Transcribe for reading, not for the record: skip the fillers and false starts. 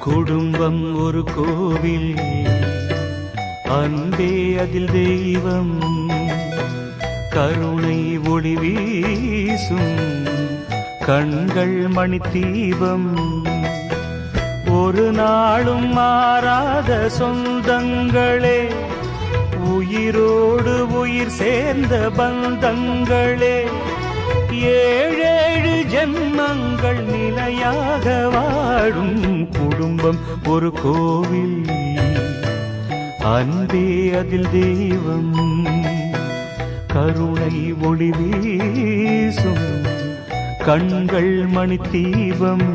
குடும்பம் ஒரு கோவில், அன்பே அதில் தெய்வம். கருணை ஒளி வீசும் கண்கள் மணி தீபம். ஒரு நாளும் மாறாத சொந்தங்களே, உயிரோடு உயிர் சேர்ந்த பந்தங்களே. ஏழேழு ஜென்மங்கள் நிலையாக வாழும் குடும்பம் ஒரு கோவில், அன்பே அதில் தெய்வம். கருணை ஒளி வீசும் கண்கள் மணி தீபம்.